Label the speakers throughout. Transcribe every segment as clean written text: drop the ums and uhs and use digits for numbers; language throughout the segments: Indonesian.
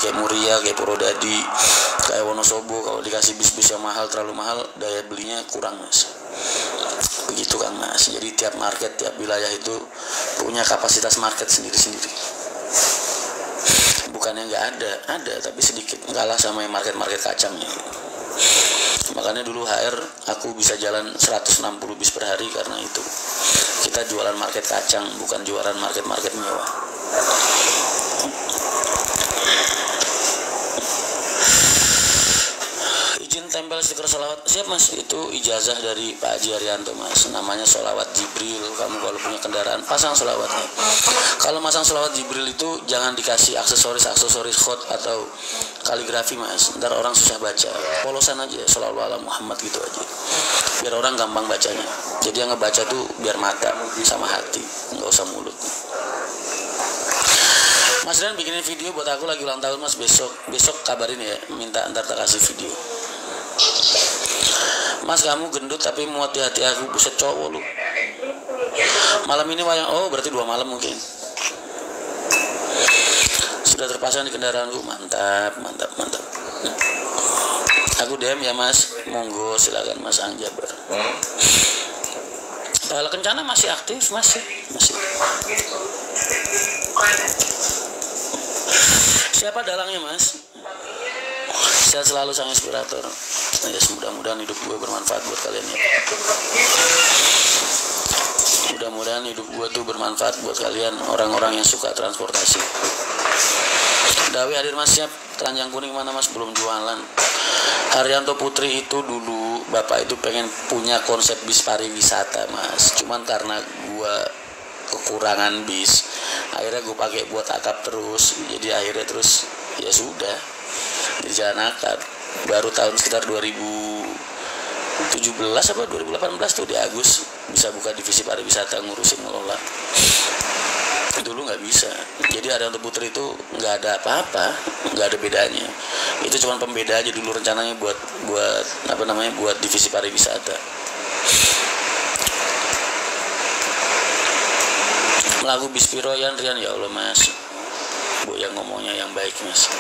Speaker 1: kayak Muria, kayak Purwodadi, kayak Wonosobo. Kalau dikasih bis-bis yang mahal, terlalu mahal, daya belinya kurang mas. Begitu kan mas. Jadi tiap market, tiap wilayah itu punya kapasitas market sendiri-sendiri. Bukannya nggak ada tapi sedikit, kalah sama yang market-market kacangnya. Makanya dulu HR aku bisa jalan 160 bis per hari karena itu. Kita jualan market kacang, bukan jualan market-market mewah. Izin tempel stiker sholawat, siap mas. Itu ijazah dari Pak Haji Arianto mas. Namanya sholawat Jibril. Kamu kalau punya kendaraan pasang sholawatnya. Kalau masang sholawat Jibril itu jangan dikasih aksesoris khot atau kaligrafi mas. Ntar orang susah baca. Polosan aja sholawat ala Muhammad gitu aja. Biar orang gampang bacanya. Jadi yang ngebaca tuh biar mata sama hati, nggak usah mulut. Mas Rian bikinin video buat aku lagi ulang tahun mas, besok kabarin ya, minta ntar tak kasih video. Mas kamu gendut tapi muat di hati aku, buset cowok lu. Malam ini wayang, oh berarti 2 malam mungkin. Sudah terpasang di kendaraanku, mantap. Aku DM ya mas, monggo silakan mas Angjabar. Kalau Kencana masih aktif, masih. Siapa dalangnya mas? Sehat selalu sang inspirator. Ya, mudah-mudahan hidup gue bermanfaat buat kalian ya. Mudah-mudahan hidup gue tuh bermanfaat buat kalian, orang-orang yang suka transportasi. Dawi hadir mas, siap. Keranjang kuning mana mas? Belum jualan. Haryanto Putri itu dulu bapak itu pengen punya konsep bis pariwisata mas. Cuman karena gue kekurangan bis, akhirnya gue pakai buat akap terus. Jadi akhirnya terus ya sudah di jalan akap. Baru tahun sekitar 2017 apa 2018 tuh di Agus bisa buka divisi pariwisata, ngurusin ngelola. Dulu nggak bisa. Jadi Haryanto Putri itu nggak ada apa-apa, nggak ada bedanya. Itu cuma pembeda aja dulu, rencananya buat divisi pariwisata. Lagu Bispiro Rian, ya Allah mas, bu yang ngomongnya yang baik mas,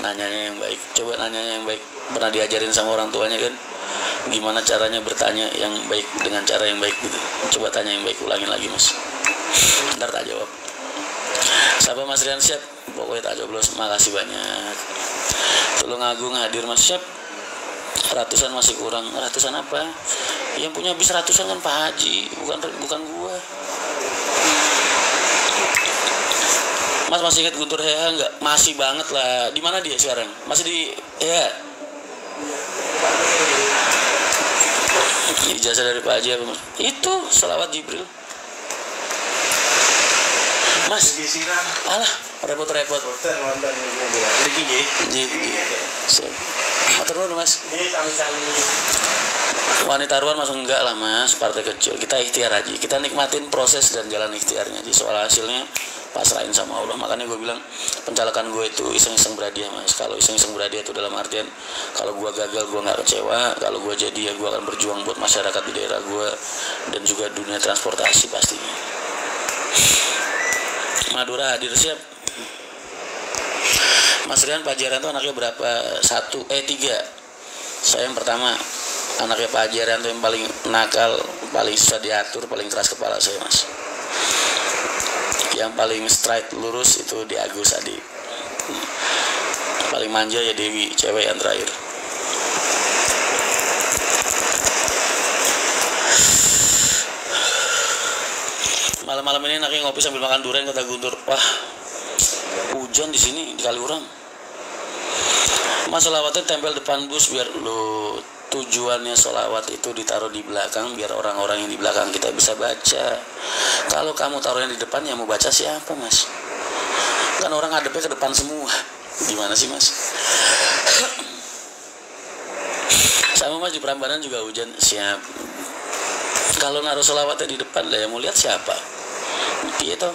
Speaker 1: nanyanya yang baik. Coba nanyanya yang baik. Pernah diajarin sama orang tuanya kan gimana caranya bertanya yang baik dengan cara yang baik gitu. Coba tanya yang baik, ulangin lagi mas, ntar tak jawab. Siapa mas Rian? Siap, pokoknya tak joblos. Makasih banyak. Tulung Agung hadir mas, siap. Ratusan masih kurang. Ratusan apa? Yang punya bis ratusan kan Pak Haji, bukan gua. Mas masih ingat Guntur Heha nggak? Masih banget lah. Di mana dia sekarang? Masih di Heha? Ijazah dari Pak Haji apa mas? Itu sholawat Jibril. Mas, alah repot-repot. Motor dulu mas. Wanita ruan masuk enggak lah mas, partai kecil. Kita ikhtiar aja, kita nikmatin proses dan jalan ikhtiarnya aja. Soal hasilnya pasrahin sama Allah. Makanya gue bilang pencalekan gue itu iseng-iseng berhadiah mas. Kalau iseng-iseng berhadiah itu dalam artian kalau gue gagal gue nggak kecewa, kalau gue jadi ya gue akan berjuang buat masyarakat di daerah gue dan juga dunia transportasi pastinya. Madura hadir, siap. Mas Rian, Pak Arianto anaknya berapa? 3. Saya yang pertama, anaknya Pak Arianto yang paling nakal, paling susah diatur, paling keras kepala saya mas. Yang paling straight lurus itu di Agus Adi. Paling manja ya Dewi, cewek yang terakhir. Malam-malam ini anaknya ngopi sambil makan durian, kata Guntur. Wah, hujan di sini di Kaliurang. Mas sholawatnya tempel depan bus biar lo. Tujuannya sholawat itu ditaruh di belakang biar orang-orang yang di belakang kita bisa baca. Kalau kamu taruhnya di depan, yang mau baca siapa mas? Kan orang ngadepnya ke depan semua. Gimana sih mas? Sama mas di Prambanan juga hujan, siap. Kalau naruh sholawatnya di depan lah, yang mau lihat siapa? Gitu.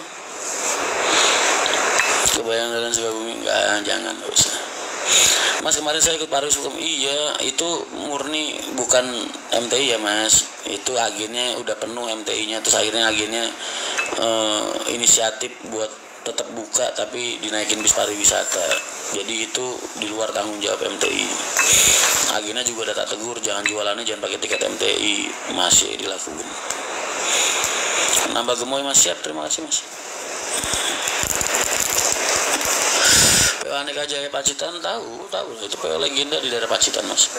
Speaker 1: Kebayang dalam Sukabumi? Enggak, jangan, gak usah. Mas kemarin saya ikut Paris Hukum. Iya, itu murni bukan MTI ya mas. Itu agennya udah penuh MTI-nya. Terus akhirnya agennya inisiatif buat tetap buka tapi dinaikin bis pariwisata. Jadi itu di luar tanggung jawab MTI. Agena juga udah tak tegur, jangan jualannya jangan pakai tiket MTI, masih dilakukan. Nambah gemoy Mas, siap, terima kasih Mas. PO Aneka Jaya Pacitan tahu itu PO legenda di daerah Pacitan Mas.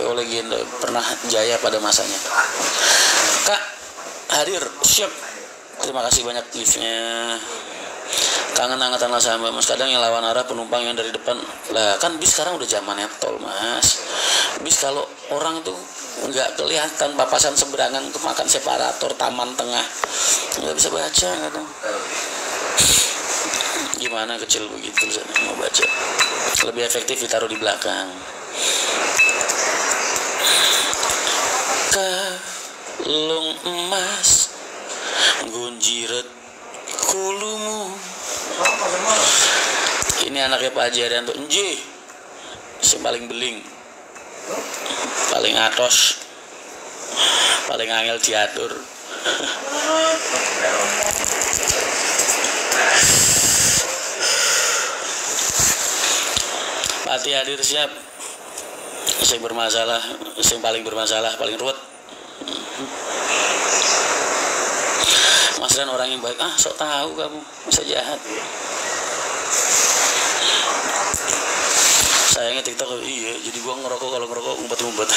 Speaker 1: PO legenda pernah jaya pada masanya. Kak hadir, siap. Terima kasih banyak liftnya. Kangen angkatan lah sama Mas, kadang yang lawan arah penumpang yang dari depan lah, kan bis sekarang udah zamannya tol Mas. Bis kalau orang itu nggak kelihatan papasan seberangan untuk makan separator taman tengah, nggak bisa baca gitu. Gimana kecil begitu mau baca, lebih efektif ditaruh di belakang. Kalung emas gunjiret kulumu. Ini anaknya Pak Haji Arianto, Nji, si paling beling, paling atos, paling angel diatur. Pati hadir, siap. Yang bermasalah, yang paling bermasalah, paling ruwet. Mas Ren orang yang baik, sok tahu kamu, bisa jahat. Sayangnya TikTok, iya, jadi gua ngerokok, kalau ngerokok ngumpet-ngumpet.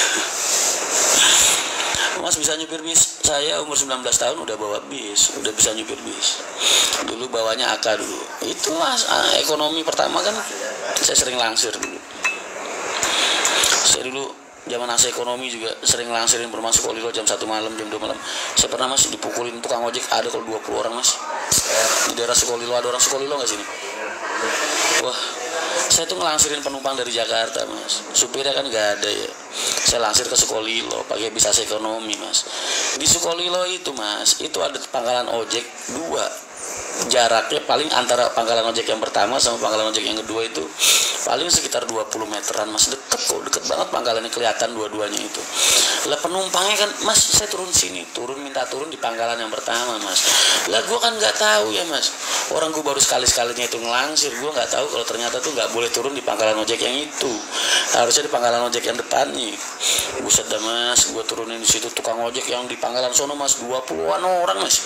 Speaker 1: Mas bisa nyupir bis? Saya umur 19 tahun udah bawa bis, udah bisa nyupir bis. Dulu bawanya AK dulu. Itu Mas, ekonomi pertama kan saya sering langsir dulu. Saya dulu zaman AC ekonomi juga sering langsirin perumahan Sukolilo jam 1 malam, jam 2 malam. Saya pernah Mas dipukulin tukang ojek, ada kalau 20 orang Mas. Di daerah Sukolilo, ada orang Sukolilo nggak sini? Wah, saya tuh ngelangsirin penumpang dari Jakarta Mas. Supirnya kan nggak ada ya. Saya langsir ke Sukolilo pakai bis AC ekonomi Mas. Di Sukolilo itu Mas, itu ada pangkalan ojek 2. Jaraknya paling antara pangkalan ojek yang pertama sama pangkalan ojek yang kedua itu paling sekitar 20 meteran Mas, deket kok, deket banget pangkalannya, kelihatan dua-duanya itu. Lah penumpangnya kan Mas, saya turun sini, minta turun di pangkalan yang pertama Mas. Lah gue kan nggak tahu ya Mas, orang gue baru sekali-sekalinya itu ngelangsir, gue nggak tahu kalau ternyata tuh nggak boleh turun di pangkalan ojek yang itu, harusnya di pangkalan ojek yang depannya. Buset dah Mas, gue turunin di situ, tukang ojek yang di pangkalan sono Mas 20-an orang Mas.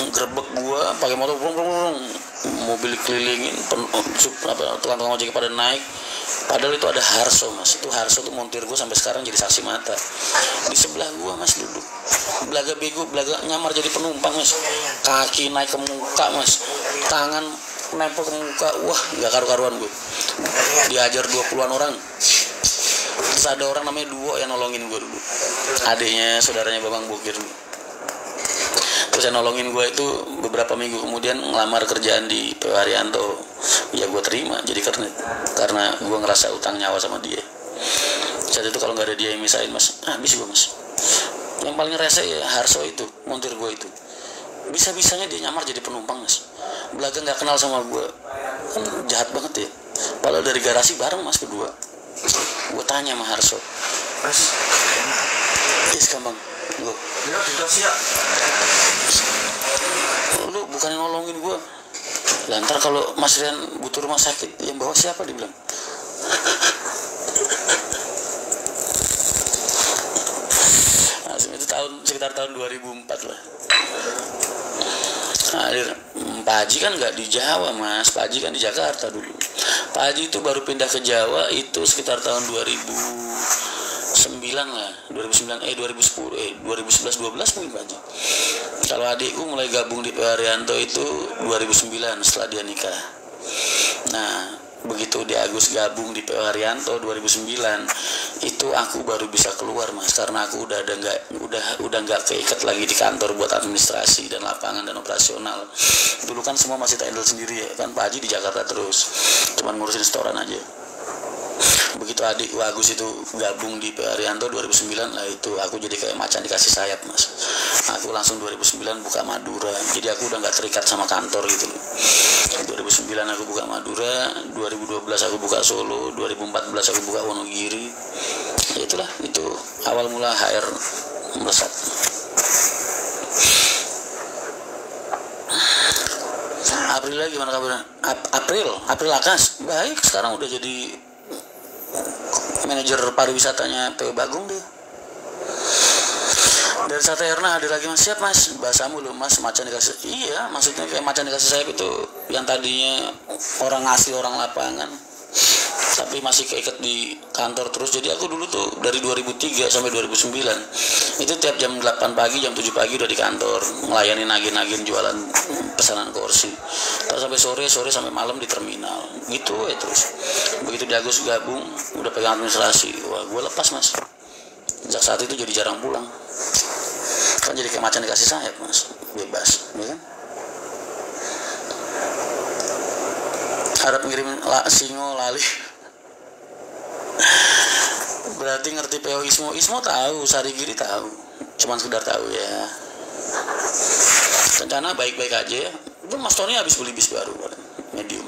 Speaker 1: Gerbek gua pakai motor mobil kelilingin tukang ojek pada naik, padahal itu ada Harso Mas. Itu Harso tuh montir gua sampai sekarang jadi saksi mata. Di sebelah gua Mas duduk belaga bego, belaga nyamar jadi penumpang Mas, kaki naik ke muka Mas, tangan nempel ke muka, wah nggak karu-karuan gue. Diajar 20-an orang. Terus ada orang namanya Duo yang nolongin gue dulu, adiknya saudaranya Babang Bokir dulu. Terus yang nolongin gue itu beberapa minggu kemudian ngelamar kerjaan di PO Arianto. Ya gue terima jadi karena gue ngerasa utang nyawa sama dia. Saat itu kalau nggak ada dia yang misahin Mas, habis gue Mas. Yang paling rese ya Harso itu, montir gue itu. Bisa-bisanya dia nyamar jadi penumpang Mas. Belaga nggak kenal sama gue, kan jahat banget ya. Padahal dari garasi bareng Mas berdua. Gue tanya sama Harso, Mas, gampang gue. Lu bukan nolongin gue. Lantar kalau Mas Rian butuh rumah sakit, yang bawa siapa dibilang? Nah, itu sekitar tahun 2004 lah. Hadir Pak Haji kan nggak di Jawa Mas, Pak Haji kan di Jakarta dulu. Pak Haji itu baru pindah ke Jawa itu sekitar tahun 2009 lah, 2011 12 mungkin Pak Haji. Kalau adikku mulai gabung di PO Arianto itu 2009 setelah dia nikah. Nah, begitu dia Agus gabung di PO Arianto 2009 itu aku baru bisa keluar Mas, karena aku udah nggak keikat lagi di kantor buat administrasi dan lapangan dan operasional. Dulu kan semua masih handle sendiri ya kan, Pak Haji di Jakarta terus cuman ngurusin setoran aja. Begitu adik Agus itu gabung di PO Arianto 2009 lah, itu aku jadi kayak macan dikasih sayap Mas. Aku langsung 2009 buka Madura, jadi aku udah nggak terikat sama kantor gitu. 2009 aku buka Madura, 2012 aku buka Solo, 2014 aku buka Wonogiri. Ya itulah, itu awal mula HR melesat. April lagi gimana kabarnya? April Akas baik, sekarang udah jadi manajer pariwisatanya PO Bagong deh. Dari Sate Erna hadir lagi mas. Siap mas, bahasamu loh mas, macan dikasih. Iya, maksudnya kayak macan dikasih sayap itu yang tadinya orang asli, orang lapangan, tapi masih keikat di kantor terus. Jadi aku dulu tuh dari 2003 sampai 2009 itu tiap jam 8 pagi, jam 7 pagi udah di kantor melayani nagih-nagih jualan pesanan kursi. Terus sampai sore sampai malam di terminal gitu ya. Terus begitu di Agus gabung udah pegang administrasi, wah gue lepas mas. Sejak saat itu jadi jarang pulang, kan jadi kayak macan dikasih sayap mas, bebas ya kan. Harap ngirim singo lali. Berarti ngerti PO Ismo tahu, Sarigiri tahu, cuman sekedar tahu ya. Rencana baik-baik aja ya. Itu Mas Tony habis beli bis baru medium.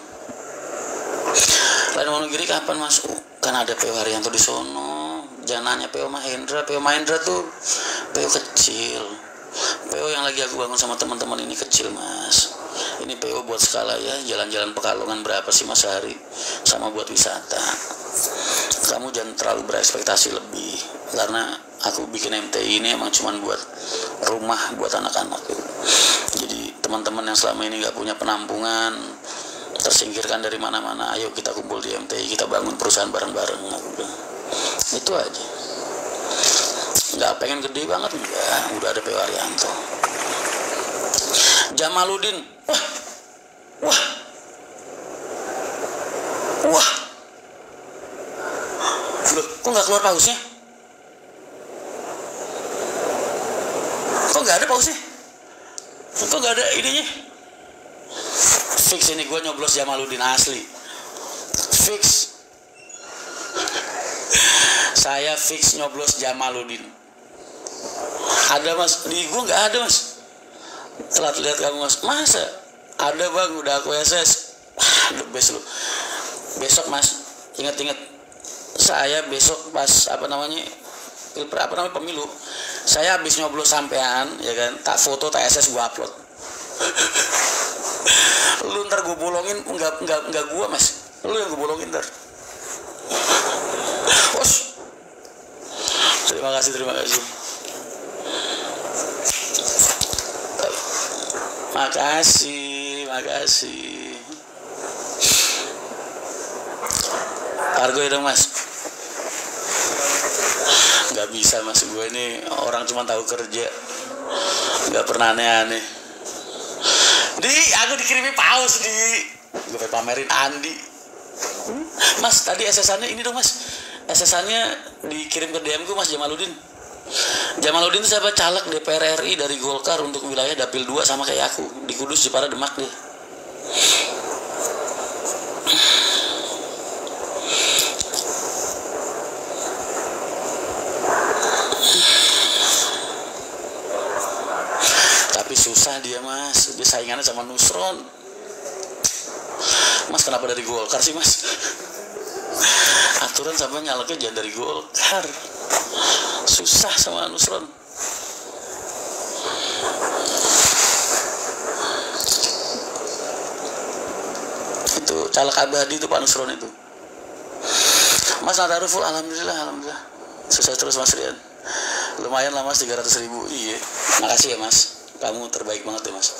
Speaker 1: Lain Wonogiri kapan mas? Kan ada PO Haryanto di sono. Jangan nanya PO Mahendra. PO Mahendra tuh PO kecil. PO yang lagi aku bangun sama teman-teman ini kecil mas. Ini PO buat skala ya, jalan-jalan Pekalongan berapa sih mas sehari, sama buat wisata. Kamu jangan terlalu berekspektasi lebih, karena aku bikin MTI ini emang cuman buat rumah buat anak-anak gitu. Jadi teman-teman yang selama ini nggak punya penampungan, tersingkirkan dari mana-mana, ayo kita kumpul di MTI, kita bangun perusahaan bareng-bareng. Itu aja. Nggak pengen gede banget, enggak. Udah ada PO Haryanto. Jamaluddin, wah, loh, kok nggak keluar pausnya? Kok nggak ada pausnya? Kok nggak ada ininya? Fix ini gue nyoblos Jamaluddin asli. Fix. Saya fix nyoblos Jamaluddin. Ada mas, di gue nggak ada mas. Telat lihat kamu mas. Masa? Ada bang, udah aku SS. The best lu. Besok mas, ingat-ingat. Saya besok pas pemilu. Saya habis nyoblos sampean, ya kan. Tak foto, tak SS gue upload. Lu ntar gue bolongin, enggak gue mas. Lu yang gue bolongin ntar. Bos. Terima kasih. Makasih. Kargo ya dong mas. Gak bisa mas, gue ini orang cuma tahu kerja, gak pernah aneh-aneh. Aku dikirimi paus gue pamerin Andi. Mas tadi SS-annya ini dong mas. SS-annya dikirim ke DM gue mas Jamaluddin. Jamaluddin itu siapa? Caleg DPR RI dari Golkar untuk wilayah Dapil 2 sama kayak aku di Kudus, Jepara, Demak deh. Tapi susah dia mas, dia saingannya sama Nusron. Mas kenapa dari Golkar sih mas? Aturan sampai nyaleknya jangan dari Golkar. Susah sama Nusron. Itu caleg abadi itu Pak Nusron itu. Mas Nadaruful, alhamdulillah. Sukses terus Mas Rian. Lumayan lah Mas, 300.000. Iya. Makasih ya Mas. Kamu terbaik banget ya Mas.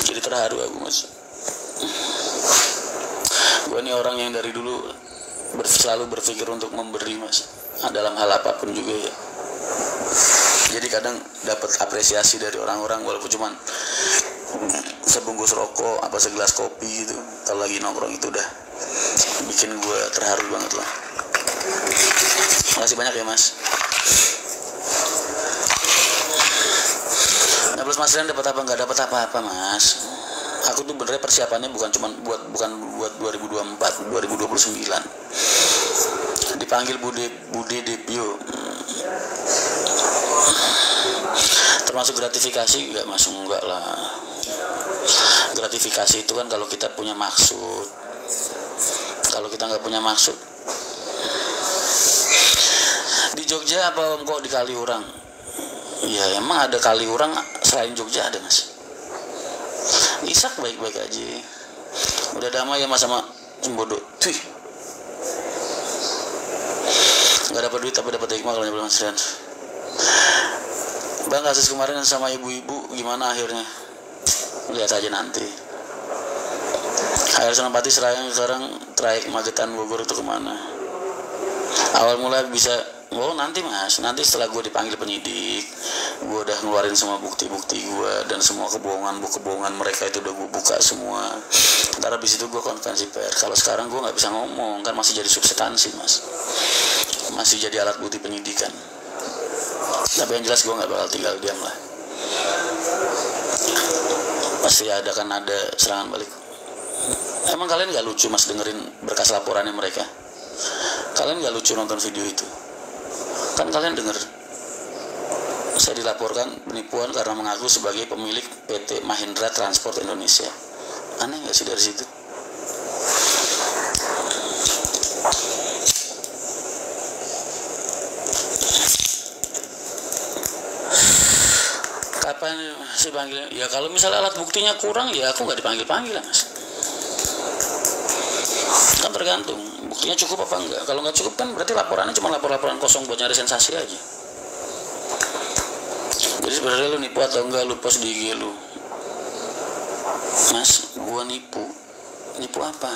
Speaker 1: Jadi terharu aku Mas. Gue ini orang yang dari dulu selalu berpikir untuk memberi Mas. Dalam hal apapun juga ya. Jadi kadang dapat apresiasi dari orang-orang walaupun cuman sebungkus rokok apa segelas kopi gitu, kalau lagi nongkrong itu udah bikin gue terharu banget lah. Makasih banyak ya Mas. Plus Mas Rian dapat apa? Nggak dapat apa-apa Mas. Aku tuh benernya persiapannya bukan buat 2024, 2029. Dipanggil Bude Depio. Termasuk gratifikasi nggak masuk, enggak lah. Gratifikasi itu kan kalau kita punya maksud. Kalau kita nggak punya maksud. Di Jogja apa kok di Kaliurang? Ya emang ada Kaliurang selain Jogja ada Mas. Isak baik-baik aja, udah damai ya mas sama Cembodo. Cuy, nggak dapat duit tapi dapat hikmah kalau nyebelin Mas Rian. Bang, kasus kemarin sama ibu-ibu gimana akhirnya? Lihat aja nanti. Air Senopati Serayang sekarang trayek Magetan Bogor itu kemana? Awal mula bisa, nanti mas, nanti setelah gue dipanggil penyidik, gue udah ngeluarin semua bukti-bukti gue dan semua kebohongan mereka itu udah gue buka semua. Ntar abis itu gue konferensi pers. Kalau sekarang gue nggak bisa ngomong kan, masih jadi substansi mas, masih jadi alat bukti penyidikan. Tapi yang jelas gue nggak bakal tinggal diam lah. Pasti ada serangan balik. Emang kalian nggak lucu mas dengerin berkas laporannya mereka? Kalian nggak lucu nonton video itu? Kan kalian denger, saya dilaporkan penipuan karena mengaku sebagai pemilik PT Mahindra Transport Indonesia. Aneh nggak sih dari situ? Kapan sih panggilnya? Ya kalau misalnya alat buktinya kurang, ya aku nggak dipanggil-panggil mas. Kan tergantung buktinya cukup apa enggak. Kalau nggak cukup kan berarti laporannya cuma laporan kosong buat nyari sensasi aja. Jadi sebenarnya lu nipu atau enggak, lu post di IG lu, mas gua nipu apa?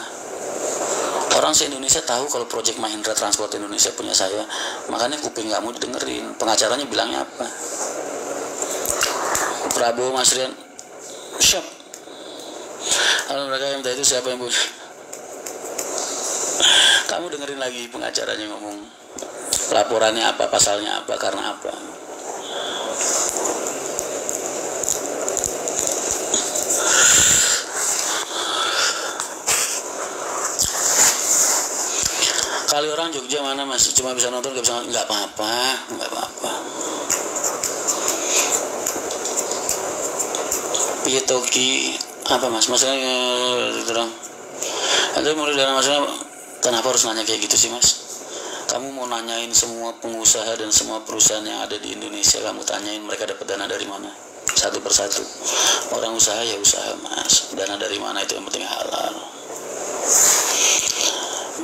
Speaker 1: Orang se-Indonesia tahu kalau proyek Mahindra Transport Indonesia punya saya, makanya kuping nggak mau didengerin. Pengacaranya bilangnya apa? Prabowo, Mas Rian, siap. Kalau mereka yang minta itu siapa yang punya? Kamu dengerin lagi pengacaranya ngomong laporannya apa, pasalnya apa, karena apa. Kali orang Jogja mana mas, cuma bisa nonton gak bisa nonton. Nggak apa-apa. Piye toki apa mas, maksudnya terang. Itu mulai dari maksudnya, kenapa harus nanya kayak gitu sih mas? Kamu mau nanyain semua pengusaha dan semua perusahaan yang ada di Indonesia, kamu tanyain mereka dapat dana dari mana? Satu persatu. Orang usaha ya usaha mas, dana dari mana itu yang penting halal.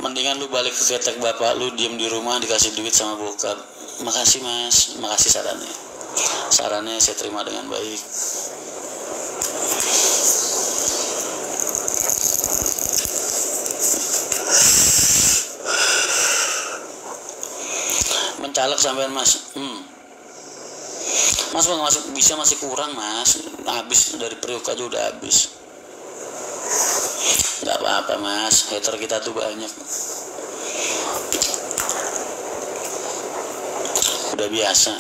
Speaker 1: Mendingan lu balik ke ketek bapak lu, diem di rumah dikasih duit sama bokap. Makasih mas, makasih sarannya saya terima dengan baik. Mencalek sampean mas, mas bang bisa masih kurang mas, habis dari periuk aja udah habis. Nggak apa-apa mas, hater kita tuh banyak, udah biasa,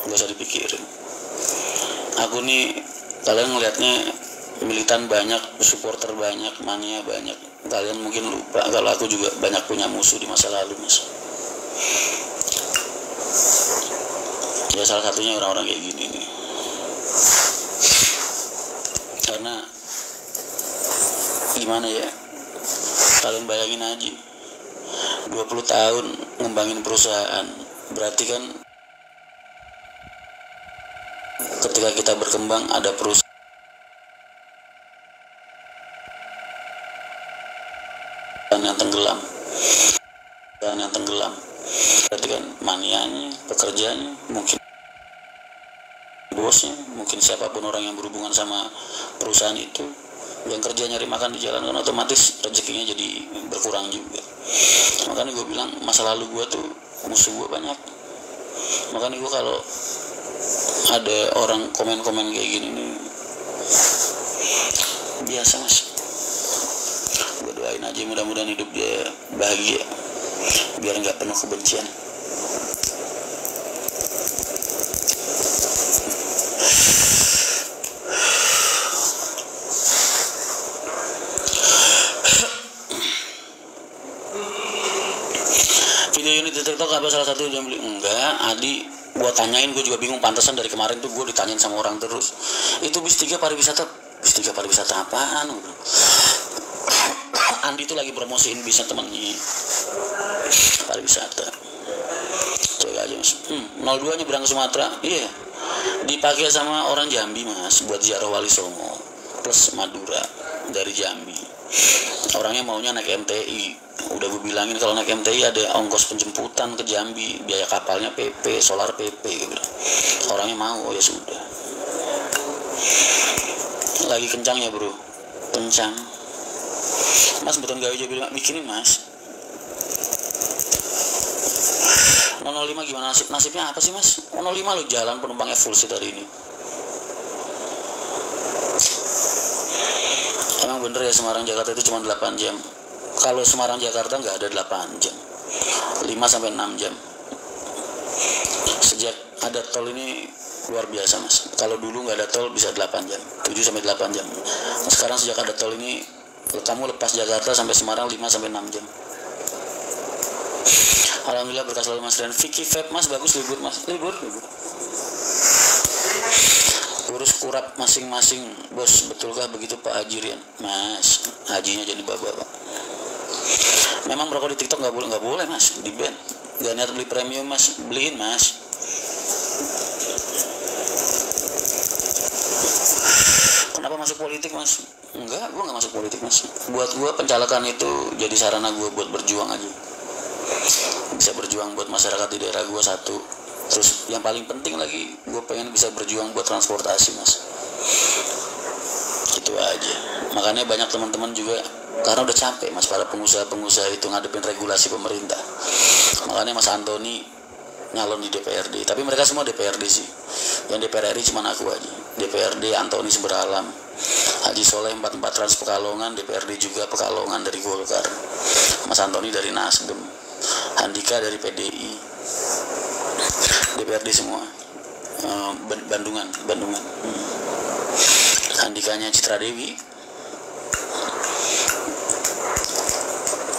Speaker 1: nggak usah dipikirin. Aku nih, kalian ngelihatnya militan banyak, supporter banyak, mania banyak. Kalian mungkin lupa kalau aku juga banyak punya musuh di masa lalu mas. Ya salah satunya orang-orang kayak gini nih. Karena gimana ya, kalian bayangin aja 20 tahun ngembangin perusahaan, berarti kan ketika kita berkembang ada perusahaan yang tenggelam, berarti kan manianya, pekerjaannya, mungkin bosnya, mungkin siapapun orang yang berhubungan sama perusahaan itu, yang kerja nyari makan di jalan, kan otomatis rezekinya jadi berkurang juga. Makanya gue bilang masa lalu gue tuh musuh gue banyak. Makanya gue kalau ada orang komen-komen kayak gini nih, biasa mas, gue doain aja mudah-mudahan hidup dia bahagia biar nggak penuh kebencian. Video unit di TikTok apa salah satu yang beli? Enggak, Adi gua tanyain, gue juga bingung, pantesan dari kemarin tuh gue ditanyain sama orang terus. Itu bis 3 pariwisata apaan? Andi tuh lagi promosiin bisnya temennya pariwisata. Cek aja mas. 02 nyebrang ke Sumatera, iya, dipakai sama orang Jambi mas buat ziarah Wali Songo. plus Madura dari Jambi. Orangnya maunya naik MTI. Udah gue bilangin kalau naik MTI ada ongkos penjemputan ke Jambi, biaya kapalnya PP, solar PP gitu. Orangnya mau, ya sudah. Lagi kencang ya bro, kencang. Mas betul gak aja bilang bikinin mas. 005 gimana nasibnya apa sih mas? 005 lo jalan penumpangnya full seat hari ini. Emang bener ya Semarang Jakarta itu cuma 8 jam. Kalau Semarang Jakarta nggak ada 8 jam, 5 sampai 6 jam. Sejak ada tol ini luar biasa mas. Kalau dulu nggak ada tol bisa 8 jam, 7 sampai 8 jam. Sekarang sejak ada tol ini kamu lepas Jakarta sampai Semarang 5 sampai 6 jam. Alhamdulillah berkah selalu mas. Dan Vicky Vape mas bagus, libur mas, libur. Urus kurap masing-masing bos, betulkah begitu Pak Haji Rian? Mas, hajinya jadi bapak. Memang merokok di TikTok nggak boleh mas, di ban. Gak niat beli premium mas, beliin mas. Kenapa masuk politik mas? Enggak, gue nggak masuk politik mas. Buat gue pencalekan itu jadi sarana gue buat berjuang aja. Bisa berjuang buat masyarakat di daerah gue satu. Terus yang paling penting lagi, gue pengen bisa berjuang buat transportasi mas. Itu aja. Makanya banyak teman-teman juga karena udah capek mas, para pengusaha-pengusaha itu ngadepin regulasi pemerintah. Makanya Mas Antoni nyalon di DPRD. Tapi mereka semua DPRD sih. Yang DPR RI cuma aku aja. DPRD Antoni Semberalam, Haji Soleh 44 Trans Pekalongan, DPRD juga Pekalongan dari Golkar, Mas Antoni dari Nasdem, Handika dari PDI, DPRD semua. Bandungan. Handikanya Citra Dewi.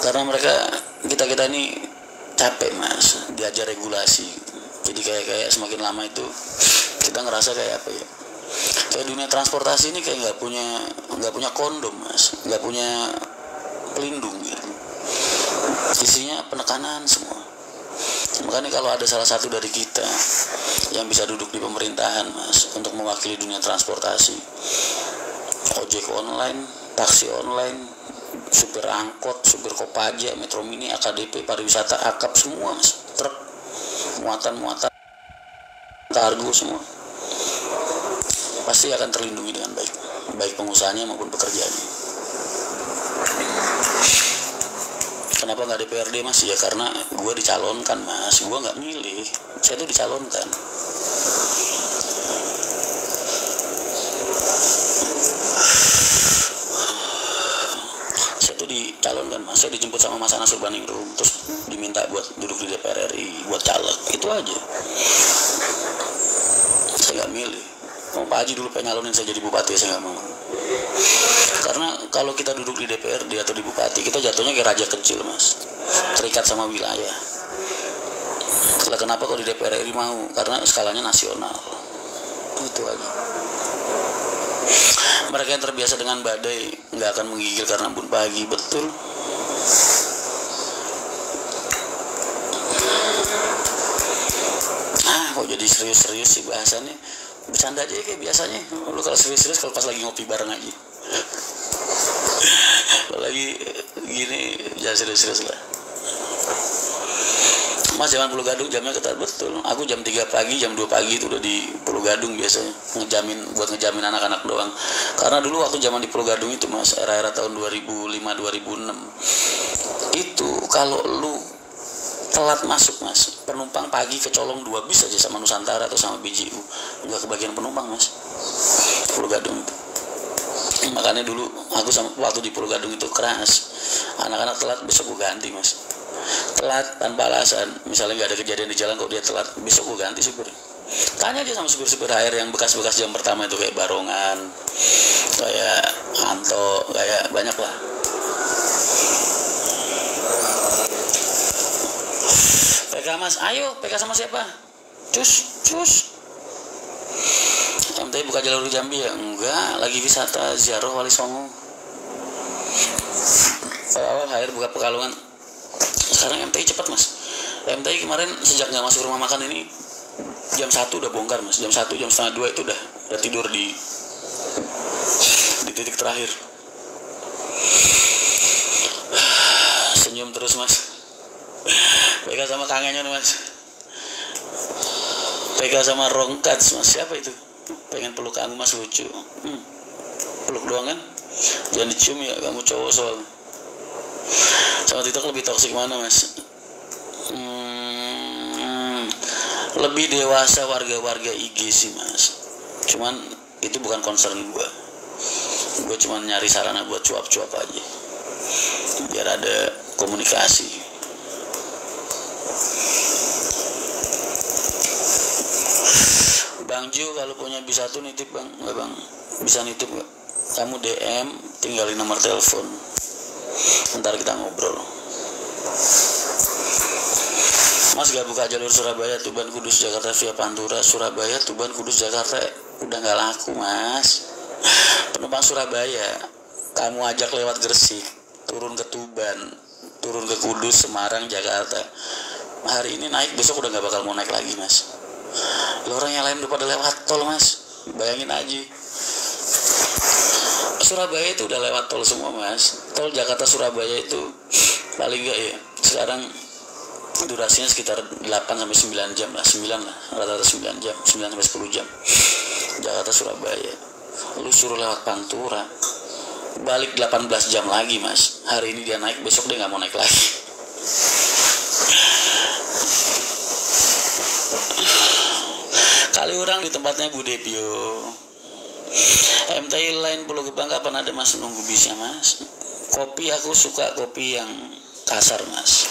Speaker 1: Karena kita ini capek mas, diajar regulasi. Jadi kayak semakin lama itu kita ngerasa kayak apa ya? Kayak dunia transportasi ini kayak nggak punya kondom mas, nggak punya pelindung gitu. Isinya penekanan semua. Makanya kalau ada salah satu dari kita yang bisa duduk di pemerintahan mas untuk mewakili dunia transportasi, ojek online, taksi online, supir angkot, supir Kopaja, Metro Mini, AKDP, pariwisata, akap semua mas, truk, muatan, kargo semua, pasti akan terlindungi dengan baik pengusahanya maupun pekerjaannya. Kenapa nggak DPRD mas? Ya karena gue dicalonkan mas, gue nggak milih, saya tuh dicalonkan. Dicalonkan mas, saya dijemput sama Mas Anas Urbaningrum, terus diminta buat duduk di DPR RI, buat caleg, itu aja. Saya nggak milih. Pak Haji dulu pengen nyalonin saya jadi bupati, saya nggak mau. Karena kalau kita duduk di DPRD atau di bupati, kita jatuhnya kayak raja kecil mas, terikat sama wilayah. Setelah kenapa kalau di DPR RI mau? Karena skalanya nasional. Itu aja. Mereka yang terbiasa dengan badai nggak akan menggigil karena embun pagi, betul. Kok jadi serius-serius sih bahasannya? Bercanda aja kayak biasanya. Lu kalau serius-serius kalau pas lagi ngopi bareng aja. Kalau lagi gini jangan serius-serius lah. Mas zaman Pulau Gadung jamnya ketat betul. Aku jam 3 pagi, jam 2 pagi itu udah di Pulau Gadung biasanya. Ngejamin anak-anak doang. Karena dulu waktu zaman di Pulau Gadung itu mas, era-era tahun 2005-2006. Itu kalau lu telat masuk mas, penumpang pagi kecolong 2 bis aja sama Nusantara atau sama BJU. Enggak kebagian penumpang mas. Pulau Gadung itu. Makanya dulu aku waktu di Pulau Gadung itu keras. Anak-anak telat besok gue ganti mas. Telat tanpa alasan, misalnya nggak ada kejadian di jalan kok dia telat, besok gue ganti supir. Tanya aja sama supir-supir HR yang bekas-bekas jam pertama itu, kayak Barongan, kayak Anto, kayak banyak lah. PK mas, ayo PK sama siapa? Cus MTI buka jalur di Jambi ya? Enggak, lagi wisata ziarah Wali Songo. Awal HR buka Pekalongan. Sekarang MTI cepat mas. MTI kemarin sejak nggak masuk rumah makan ini jam 1 udah bongkar mas. Jam 1, jam setengah 2 itu udah tidur di titik terakhir. Senyum terus mas. PK sama kangennya mas. PK sama Rongkats mas. Siapa itu? Pengen peluk kamu mas, lucu. Peluk doang kan? Jangan dicium ya, kamu cowok soalnya. Sama TikTok lebih toksik mana mas? Lebih dewasa warga-warga IG sih mas. Cuman itu bukan concern gue. Gue cuman nyari sarana buat cuap-cuap aja, biar ada komunikasi. Bang Ju kalau punya bisa tuh nitip bang, nggak bang? Bisa nitip nggak? Kamu DM, tinggalin nomor telepon. Ntar kita ngobrol. Mas gak buka jalur Surabaya, Tuban, Kudus, Jakarta via Pantura. Surabaya, Tuban, Kudus, Jakarta udah gak laku mas. Penumpang Surabaya kamu ajak lewat Gresik, turun ke Tuban, turun ke Kudus, Semarang, Jakarta. Hari ini naik, besok udah gak bakal mau naik lagi mas. Orang yang lain udah pada lewat tol mas. Bayangin aja, Surabaya itu udah lewat tol semua mas. Tol Jakarta Surabaya itu paling gak ya sekarang durasinya sekitar 8-9 jam lah, 9 lah, rata-rata 9 jam, 9-10 jam. Jakarta Surabaya, lu suruh lewat Pantura, balik 18 jam lagi mas. Hari ini dia naik, besok dia nggak mau naik lagi. Kali orang di tempatnya Bu Depio. MTI Line Pulau Gebang kapan ada mas? Nunggu bisnya mas. Kopi aku suka kopi yang kasar mas,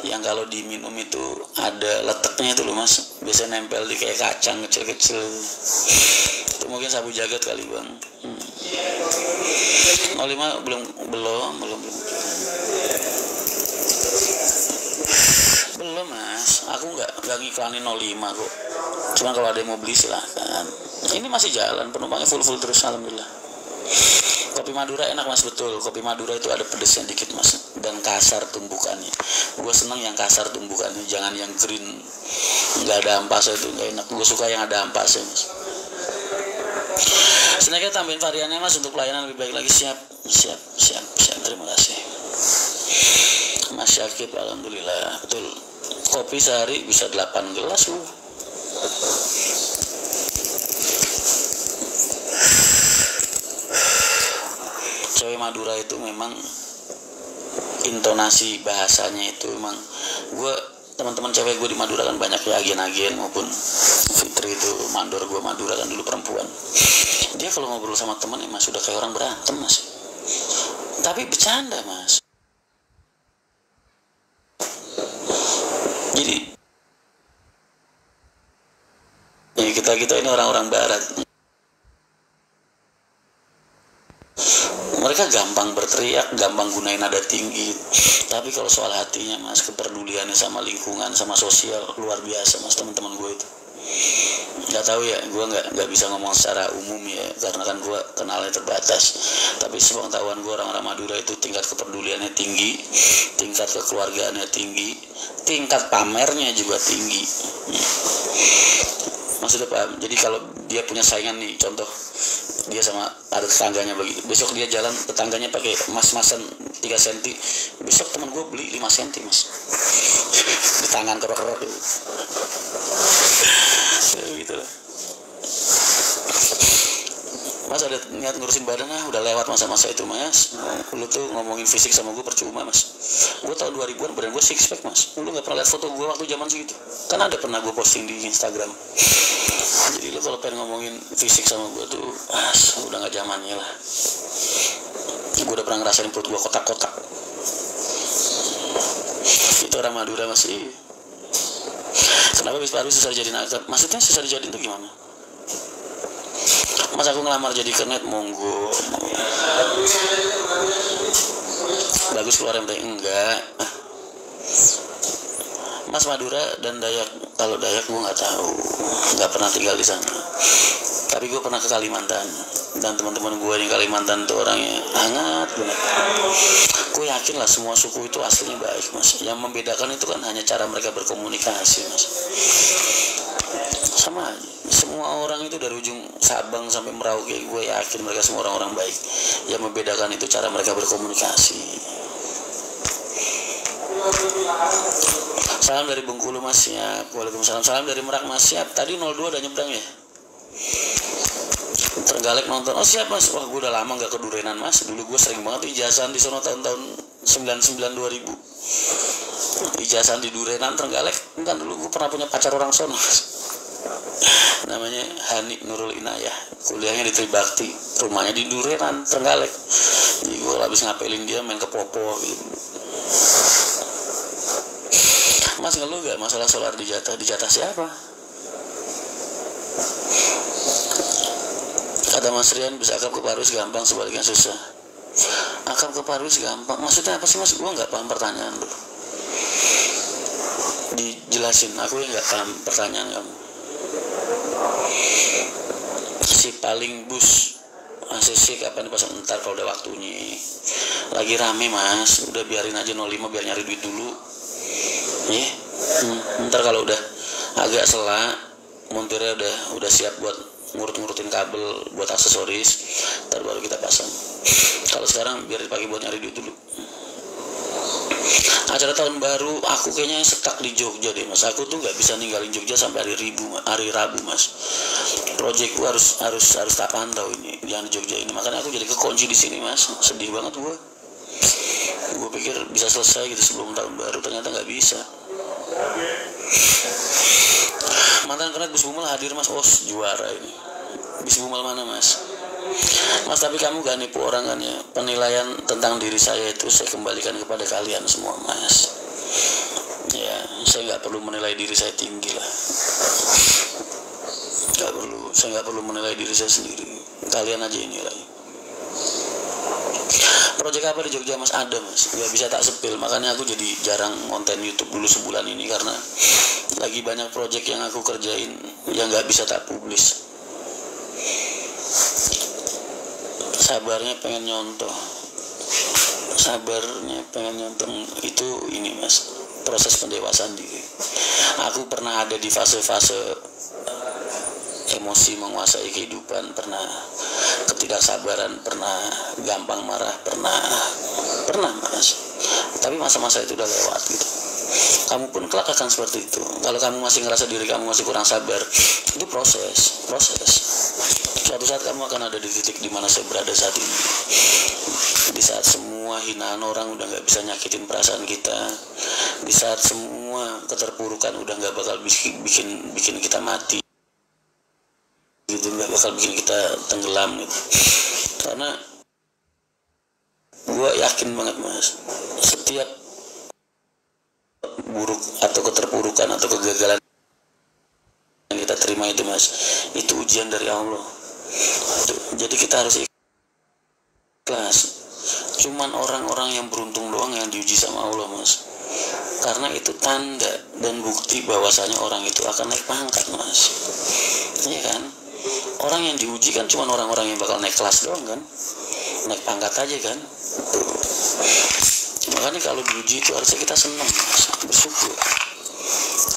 Speaker 1: yang kalau diminum itu ada letaknya itu loh mas, biasanya nempel di kayak kacang kecil-kecil. Itu mungkin sabu jagat kali bang. 05 belum mas, aku nggak ngiklanin 05 kok. Cuma kalau ada yang mau beli silahkan. Ini masih jalan, penumpangnya full terus, alhamdulillah. Kopi Madura enak mas, betul. Kopi Madura itu ada pedesnya dikit mas, dan kasar tumbukannya. Gue seneng yang kasar tumbukannya, jangan yang green nggak ada ampasnya, itu nggak enak. Gue suka yang ada ampasnya mas. Senangnya tambahin variannya mas untuk pelayanan lebih baik lagi. Siap. Terima kasih Mas Syakib, alhamdulillah. Betul, kopi sehari bisa 8 gelas loh. Cewek Madura itu memang intonasi bahasanya itu memang, gue teman-teman cewek gue di Madura kan banyak ya, agen-agen maupun Fitri itu mandor gue Madura kan dulu perempuan. Dia kalau ngobrol sama teman mas sudah kayak orang berantem mas, tapi bercanda mas. Jadi ya kita ini orang-orang barat, mereka gampang berteriak, gampang gunain nada tinggi. Tapi kalau soal hatinya mas, kepeduliannya sama lingkungan, sama sosial luar biasa mas, teman-teman gue itu. Nggak tahu ya, gue nggak bisa ngomong secara umum ya, karena kan gue kenalnya terbatas. Tapi sepengetahuan gue, orang-orang Madura itu tingkat kepeduliannya tinggi, tingkat kekeluargaannya tinggi, tingkat pamernya juga tinggi. Maksudnya paham? Jadi kalau dia punya saingan nih, contoh dia sama ada tetangganya begitu, besok dia jalan tetangganya pakai mas-masan 3 cm, besok teman gue beli 5 cm mas, di tangan kerok-kerok gitu lah. Mas ada niat ngurusin badan, udah lewat masa-masa itu mas. Lu tuh ngomongin fisik sama gue percuma mas. Gue tahun 2000-an badan gue six pack mas. Lu gak pernah lihat foto gue waktu zaman segitu? Kan ada pernah gue posting di Instagram. Jadi lu kalau pengen ngomongin fisik sama gue tuh udah gak zamannya lah. Gue udah pernah ngerasain perut gue kotak-kotak. Itu orang Madura masih. Kenapa bis baru susah dijadiin aktor? Maksudnya susah dijadiin tuh gimana? Mas aku ngelamar jadi kernet, monggo. Bagus keluar yang penting enggak. Mas Madura dan Dayak, kalau Dayak gue nggak tahu, nggak pernah tinggal di sana. Tapi gue pernah ke Kalimantan, dan teman-teman gue di Kalimantan tuh orangnya hangat banget. Gue yakin lah semua suku itu aslinya baik mas. Yang membedakan itu kan hanya cara mereka berkomunikasi mas. sama aja. Semua orang itu dari ujung Sabang sampai Merauke, gue yakin mereka semua orang-orang baik. Yang membedakan itu cara mereka berkomunikasi. Salam dari Bengkulu Mas siap. Waalaikumsalam. Salam dari Merak Mas siap. Tadi 02 udah nyebrang ya. Terenggalek nonton. Oh siap Mas. Wah gue udah lama gak ke Durenan Mas. Dulu gue sering banget ijazahan di sono tahun-tahun 99 2000. Ijazahan di Durenan Terenggalek. Kan dulu gue pernah punya pacar orang sono Mas. Namanya Hani Nurul Inayah. Kuliahnya di Tribakti. Rumahnya di Durenan Terenggalek. Jadi gue habis ngapelin dia main ke Popo gitu. Mas ngeluh gak masalah solar dijatah? Dijatah siapa? Kata Mas Rian bisa akap ke Parwis gampang, sebaliknya susah. Akap ke Parwis gampang, maksudnya apa sih Mas? Gue gak paham pertanyaan lu. Dijelasin, aku yang gak paham pertanyaan kamu. Si paling bus ACC kapan dipasang? Ntar kalau udah waktunya. Lagi rame Mas, udah biarin aja 05 biar nyari duit dulu. Ntar kalau udah agak selak, montirnya udah siap buat ngurut-ngurutin kabel buat aksesoris, ntar baru kita pasang. Kalau sekarang biar dipakai buat nyari duit dulu. Acara tahun baru aku kayaknya stuck di Jogja deh Mas. Aku tuh nggak bisa ninggalin Jogja sampai hari Rabu Mas. Proyekku harus tak pantau ini yang di Jogja ini. Makanya aku jadi kekunci di sini Mas. Sedih banget gue pikir bisa selesai gitu sebelum tahun baru, ternyata nggak bisa. Mantan kernet Bis Bumal hadir Mas. Oh juara ini. Bis Bumal mana Mas? Mas tapi kamu gak nipu orang kan ya. Penilaian tentang diri saya itu saya kembalikan kepada kalian semua Mas. Ya saya gak perlu menilai diri saya tinggi lah. Saya gak perlu menilai diri saya sendiri. Kalian aja yang nilai. Proyek apa di Jogja Mas? Ada Mas, gak bisa tak sepil. Makanya aku jadi jarang konten YouTube dulu sebulan ini, karena lagi banyak proyek yang aku kerjain yang gak bisa tak publis. Sabarnya pengen nyontoh itu ini Mas, proses pendewasaan diri. Aku pernah ada di fase-fase emosi menguasai kehidupan, pernah ketidaksabaran, pernah gampang marah, pernah Mas. Tapi masa-masa itu udah lewat gitu. Kamu pun kelak akan seperti itu. Kalau kamu masih ngerasa diri kamu masih kurang sabar, itu proses. Suatu saat kamu akan ada di titik dimana saya berada saat ini. Di saat semua hinaan orang udah gak bisa nyakitin perasaan kita, di saat semua keterpurukan udah gak bakal bikin kita mati gitu, nggak bakal bikin kita tenggelam gitu. Karena gue yakin banget Mas, setiap buruk atau keterpurukan atau kegagalan yang kita terima itu Mas, itu ujian dari Allah. Jadi kita harus ikhlas. Cuman orang-orang yang beruntung doang yang diuji sama Allah Mas, karena itu tanda dan bukti bahwasanya orang itu akan naik pangkat Mas. Iya kan? Orang yang diuji kan cuma orang-orang yang bakal naik kelas doang kan, naik pangkat aja kan. Makanya kalau diuji itu harusnya kita senang, bersyukur.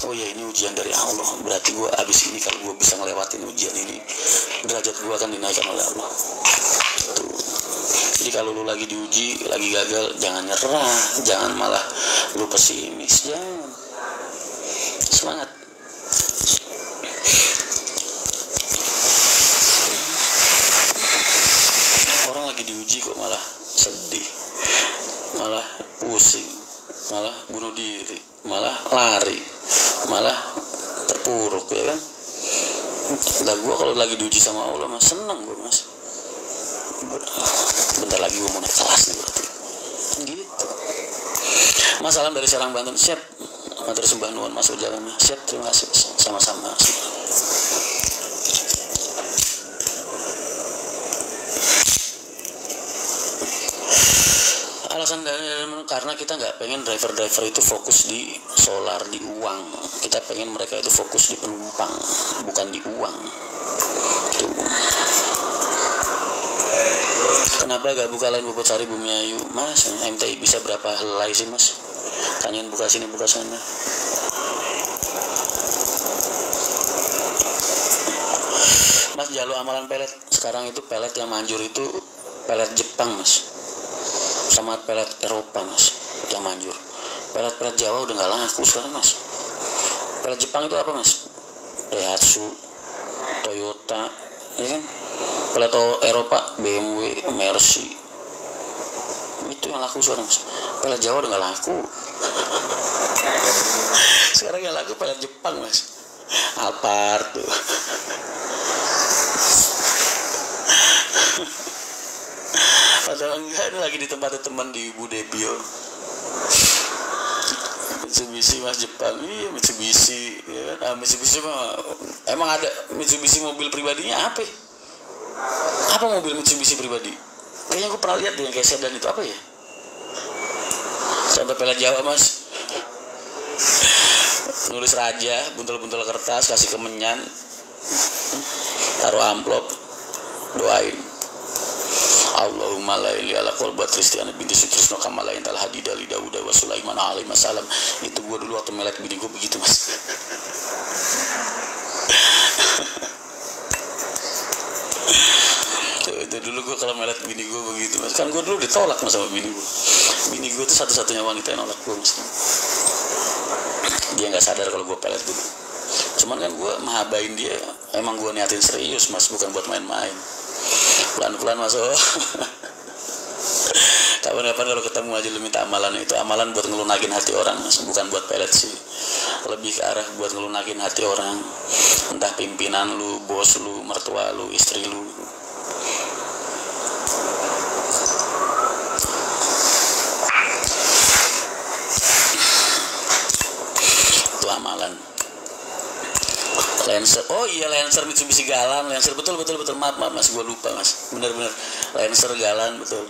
Speaker 1: Oh ya ini ujian dari Allah, berarti gue abis ini kalau gue bisa ngelewatin ujian ini, derajat gue akan dinaikkan oleh Allah. Tuh. Jadi kalau lu lagi diuji, lagi gagal, jangan nyerah, jangan malah lu pesimis, jangan. Semangat. Orang lagi diuji kok malah sedih, malah pusing, malah bunuh diri, malah lari, malah terpuruk ya kan. Lah gue kalau lagi diuji sama Allah Mas, seneng gue Mas. Bentar lagi gue mau naik kelas nih berarti gitu. Mas salam dari Serang Banten. Siap. Matur sembah nuwun Mas Ujalan. Siap, terima kasih. Sama-sama. Alasan karena kita nggak pengen driver itu fokus di solar, di uang. Kita pengen mereka itu fokus di penumpang, bukan di uang. Tuh. Kenapa gak buka lain bobot sari Bumi Ayu Mas? MTI bisa berapa helai sih Mas? Tanyain buka sini buka sana. Mas jalur amalan pelet. Sekarang itu pelet yang manjur itu pelet Jepang mas, sama pelet Eropa mas yang manjur. Pelet-pelet Jawa udah nggak laku sekarang mas. Pelet Jepang itu apa mas? Daihatsu, Toyota, ya kan? Pelet Eropa BMW, Mercy, itu yang laku sekarang mas. Pelet Jawa udah nggak laku. Sekarang yang laku pelet Jepang mas, Alphard tuh. Padahal enggak, ini lagi di tempat teman di Budebio. Mitsubishi mas Jepang, iya Mitsubishi, ya kan? Mitsubishi mah emang ada Mitsubishi mobil pribadinya apa? Apa mobil Mitsubishi pribadi? Kayaknya aku pernah lihat deh yang kayak sedan itu, apa ya? Sampai pelet Jawa mas, nulis raja, buntel-buntel kertas, kasih kemenyan, taruh amplop, doain. Allahumma la ilaha illa qalbat Kristiana binti Sutrisno kamalain tal hadida li Dauda wa Sulaiman alaihi wasallam. Itu gua dulu waktu melet bini gua begitu mas. Itu dulu gua kalau melet bini gua begitu mas. Kan gua dulu ditolak mas sama bini gua. Bini gua itu satu-satunya wanita yang nolak gua mas. Dia nggak sadar kalau gua pelet dulu. Cuman kan gua mahabain dia. Emang gua niatin serius mas, bukan buat main-main. Pelan-pelan masuk. Kapan-kapan kalau ketemu aja lu minta amalan. Itu amalan buat ngelunakin hati orang mas, bukan buat pelet sih. Lebih ke arah buat ngelunakin hati orang. Entah pimpinan lu, bos lu, mertua lu, istri lu. Itu amalan. Lancer, oh iya Lancer Mitsubishi Galan, Lancer betul maaf mas, gue lupa mas, bener Lancer Galan betul.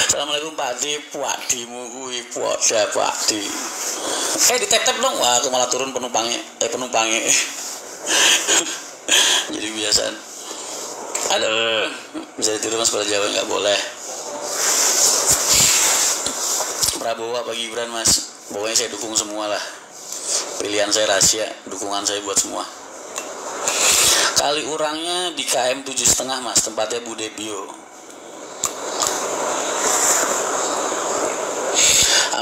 Speaker 1: Assalamualaikum Pak Di, Wadimu gue, Poda Pak Di. Ditep-tep dong, wah aku malah turun penumpangnya. Jadi kebiasaan. Aduh, bisa ditiru mas pada Jawa nggak boleh. Prabowo apa Gibran mas? Pokoknya saya dukung semua lah. Pilihan saya rahasia, dukungan saya buat semua. Kali urangnya di KM 7,5 mas, tempatnya Budebio.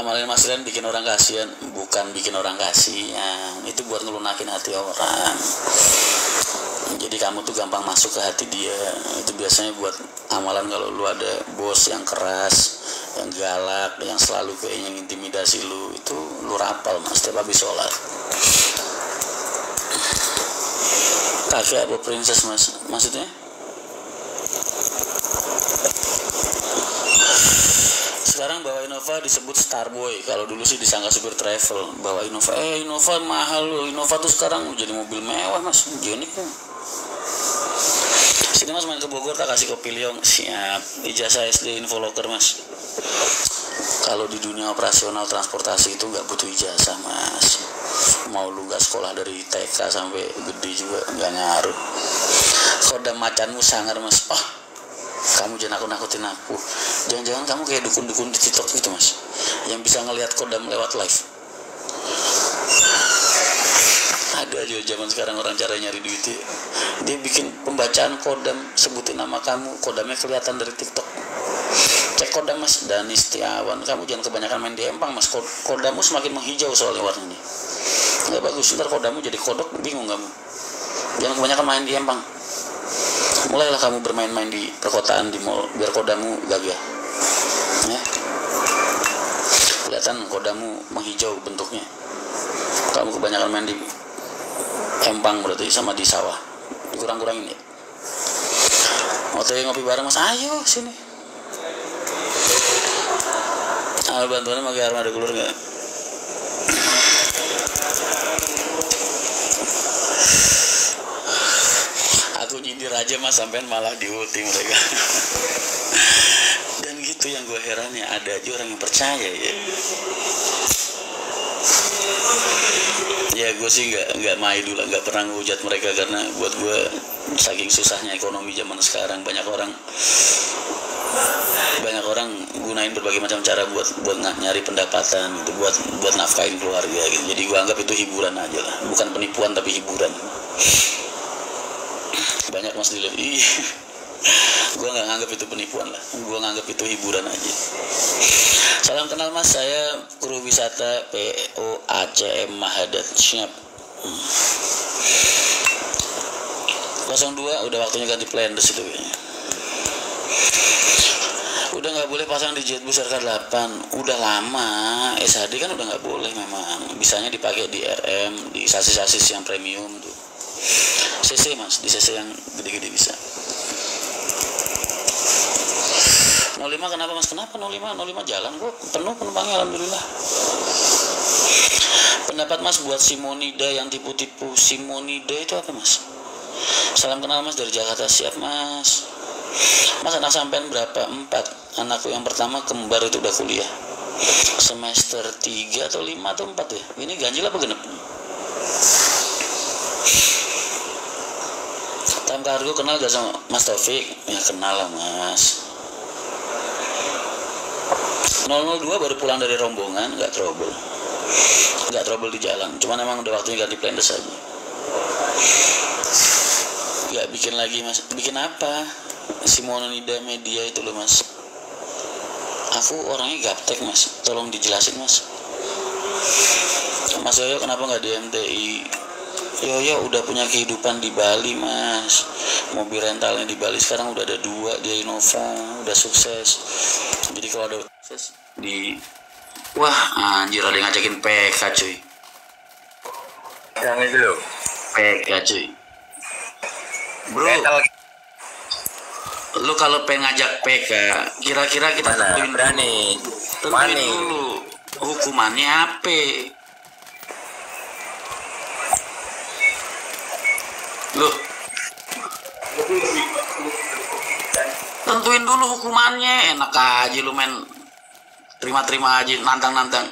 Speaker 1: Amalin mas Ren bikin orang kasihan, bukan bikin orang kasihan. Itu buat ngelunakin hati orang. Jadi kamu tuh gampang masuk ke hati dia. Itu biasanya buat amalan kalau lu ada bos yang keras, yang galak, yang selalu kayaknya intimidasi lu, itu lu rapal mas setiap habis sholat. Kakek apa princess mas? Maksudnya? Sekarang bawa Innova disebut Starboy. Kalau dulu sih disangka supir travel. Bawa Innova, Innova mahal loh. Innova tuh sekarang jadi mobil mewah mas, jenik tuh. Sini mas main ke Bogor tak kasih kopi liong. Siap. Ijazah SD infoloker mas. Kalau di dunia operasional transportasi itu nggak butuh ijazah mas. Mau lu nggak sekolah dari TK sampai gede juga nggak ngaruh. Kodam macanmu sangar mas. Kamu jangan nakut-nakutin aku. Jangan-jangan kamu kayak dukun-dukun di TikTok gitu mas, yang bisa ngelihat kodam lewat live. Ada aja zaman sekarang orang cara nyari duit ya. Dia bikin pembacaan kodam, sebutin nama kamu, kodamnya kelihatan dari TikTok. Cek kodam mas, Dani Setiawan. Kamu jangan kebanyakan main di empang mas. Kodammu semakin menghijau soalnya warnanya. Nggak bagus, ntar kodammu jadi kodok, bingung kamu. Jangan kebanyakan main di empang. Mulailah kamu bermain-main di perkotaan, di mall, biar kodammu gagah ya. Kelihatan kodammu menghijau bentuknya. Kamu kebanyakan main di empang berarti, sama di sawah. Dikurang-kurangin ya. Mau ngopi bareng mas, ayo sini. Bantuannya pakai armada keluar nggak? Aku nyindir aja mas, sampean malah di ulti mereka. Dan gitu yang gue herannya, ada aja orang yang percaya ya. Ya gue sih nggak main dulu, nggak pernah ngehujat mereka, karena buat gue saking susahnya ekonomi zaman sekarang, banyak orang banyak orang gunain berbagai macam cara buat nyari pendapatan gitu, buat nafkahin keluarga gitu. Jadi gue anggap itu hiburan aja lah, bukan penipuan tapi hiburan. Banyak mas di gue nggak nganggap itu penipuan lah, gue nganggap itu hiburan aja. Salam kenal mas, saya kru wisata POACM Mahadat. Siap. 02 udah waktunya ganti Flanders itu kayaknya. Udah nggak boleh pasang di Jetbus RK8, udah lama. SHD kan udah nggak boleh memang, bisanya dipakai di RM, di sasis-sasis yang premium tuh. CC mas, di CC yang gede-gede bisa. 05 kenapa mas? Kenapa 05 jalan kok penuh penumpangnya alhamdulillah. Pendapat mas buat Simonida yang tipu-tipu. Simonida itu apa mas? Salam kenal mas dari Jakarta. Siap mas. Mas anak sampean berapa? 4. Anakku yang pertama kembar itu udah kuliah semester 3 atau 5 atau 4 ya. Ini ganjil apa genep? Tam Kargo kenal gak sama Mas Taufik? Ya kenal lah mas. 002 baru pulang dari rombongan, nggak trouble di jalan, cuman emang udah waktunya ganti Flanders aja. Nggak bikin lagi mas. Bikin apa? Simonida Media itu loh mas. Aku orangnya gaptek mas, tolong dijelasin mas. Mas Yoyo kenapa nggak di MTI? Yoyo udah punya kehidupan di Bali mas, mobil rentalnya di Bali sekarang udah ada 2, dia Innova, udah sukses. Jadi kalau ada sukses di wah anjir ada yang ngajakin PK cuy.
Speaker 2: Yang itu loh
Speaker 1: PK cuy bro. Lu kalau pengen ngajak PK kira-kira kita tentuin dulu hukumannya apa. Lu tentuin dulu hukumannya. Enak aja lu main terima-terima aja, nantang-nantang.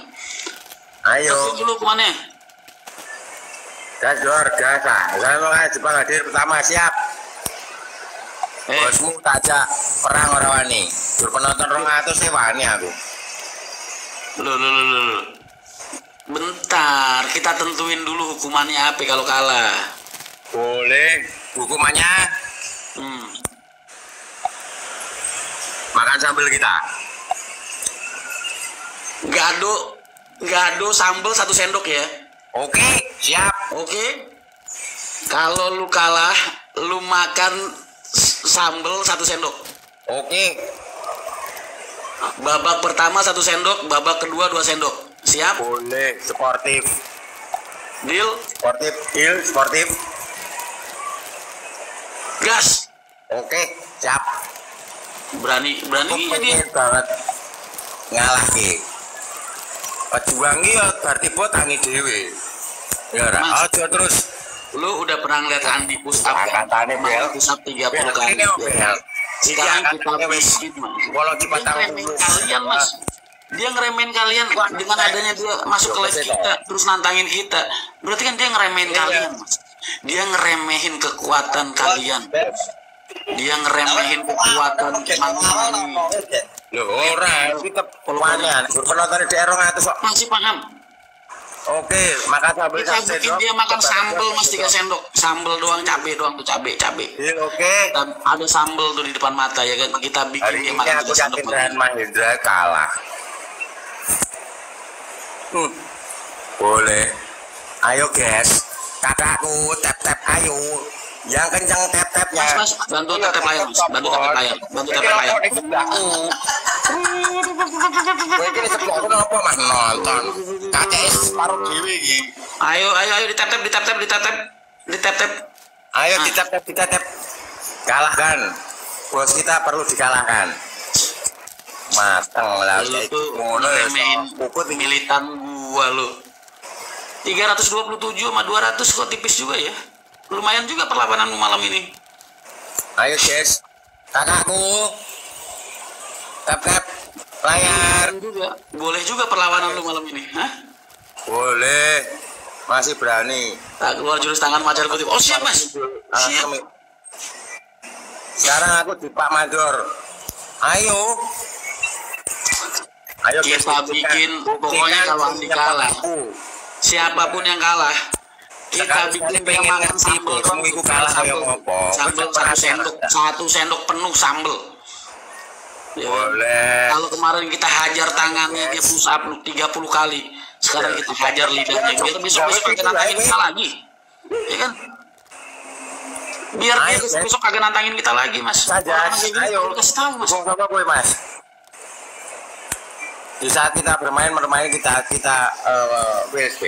Speaker 2: Ayo
Speaker 1: tentuin dulu hukumannya.
Speaker 2: gas saya mau Jepang hadir pertama. Siap. Bosmu tajak perang orang wani berpenonton 200 sih wani aku.
Speaker 1: Lu bentar, kita tentuin dulu hukumannya apa kalau kalah.
Speaker 2: Boleh. Hukumannya makan sambil kita.
Speaker 1: Gado sambal 1 sendok ya.
Speaker 2: Oke, siap.
Speaker 1: Oke. Kalau lu kalah, lu makan sambal 1 sendok.
Speaker 2: Oke.
Speaker 1: Babak pertama 1 sendok, babak kedua 2 sendok. Siap?
Speaker 2: Boleh. Sportif.
Speaker 1: Deal?
Speaker 2: Sportif.
Speaker 1: Gas.
Speaker 2: Oke, siap.
Speaker 1: Berani
Speaker 2: pengen banget ngalah ki. Pejuang ki berarti buat tangi dewe. Ya ora aja terus.
Speaker 1: Lu udah pernah ngeliat Andi push up kan?
Speaker 2: Angkatannya bel.
Speaker 1: Push up 30 kali. Sekarang kita bikin
Speaker 2: kalau cepat
Speaker 1: kalian mas. Dia ngeremehin kalian dengan adanya dia masuk ke live kita terus nantangin kita. Berarti kan dia ngeremehin kalian mas. Dia ngeremehin kekuatan kalian. Dia ngeremehin kekuatan teman-teman.
Speaker 2: Loh, ora, iki kepeluannya. Penonton di erong atus kok.
Speaker 1: Masih paham?
Speaker 2: Oke, makan sambal.
Speaker 1: Kita bikin dia makan sambal mas 3 sendok. Sambal doang, cabe doang tuh, cabe.
Speaker 2: Oke.
Speaker 1: Ada sambal tuh di depan mata ya kan. Kita bikin
Speaker 2: Hari
Speaker 1: dia
Speaker 2: ini
Speaker 1: makan
Speaker 2: aku
Speaker 1: 3 sendok.
Speaker 2: yakin Dan Mahendra kalah. Boleh. Ayo guys. Kakakku tap ayo. Yang kencang tap-tapnya.
Speaker 1: Mas, bantu tap layar, mas. Bantu tap layar.
Speaker 2: Kowe iki sebelah aku apa Mas nonton. KTS paruh dhewe iki.
Speaker 1: Ayo di tap.
Speaker 2: Ayo di tap. Kalahkan. Bos kita perlu dikalahkan. Mateng lah
Speaker 1: itu ngeremehin militan gua lu. 327 sama 200 kok tipis juga ya. Lumayan juga perlawananmu malam ini.
Speaker 2: Ayo guys, kakakku, tap layar.
Speaker 1: Boleh juga perlawanan lu malam ini, hah?
Speaker 2: Boleh, masih berani.
Speaker 1: Tak keluar jurus tangan macan putih. Oh siap mas. Siap.
Speaker 2: Sekarang aku di Pak Mandor. Ayo
Speaker 1: kita bikin, pokoknya kalau Andi kalah, siapapun yang kalah, kita bikin dia makan sambal, sambal satu sendok penuh sambal. Ya,
Speaker 2: boleh.
Speaker 1: Kalau kemarin kita hajar tangannya dia push up 30 kali, sekarang kita hajar lidahnya biar besok kagak nantangin kita lagi, ya kan? Biar dia besok kagak nantangin kita lagi, Mas.
Speaker 2: Ayo
Speaker 1: kasih tahu, Mas.
Speaker 2: Sama gue, Mas. Di saat kita bermain kita wes.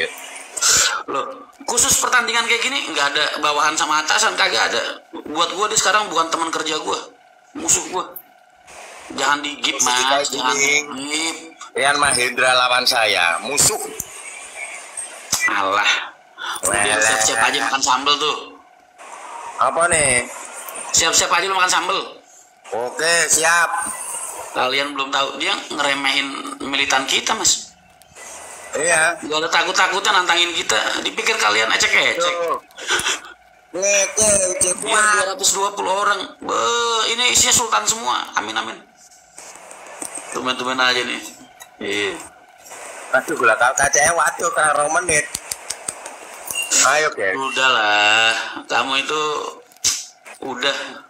Speaker 1: Loh, khusus pertandingan kayak gini nggak ada bawahan sama atasan, kagak ada. Buat gua dia sekarang bukan teman kerja gua, musuh gua. Jangan digip, Mas, jangan digip.
Speaker 2: Rian Mahendra lawan saya, musuh.
Speaker 1: Alah, udah siap-siap aja makan sambel tuh.
Speaker 2: Apa nih?
Speaker 1: Siap-siap aja makan sambel.
Speaker 2: Oke, siap.
Speaker 1: Kalian belum tahu dia ngeremehin militan kita, Mas.
Speaker 2: Iya.
Speaker 1: Gak ada takut-takutnya nantangin kita. Dipikir kalian ecek-ecek. Biar 220 orang. Ini isinya sultan semua. Amin amin. Tumen-tumen aja nih. Iya.
Speaker 2: Aduh, gula kacanya waduh karena menit. Ayo, guys.
Speaker 1: Udahlah. Kamu itu udah.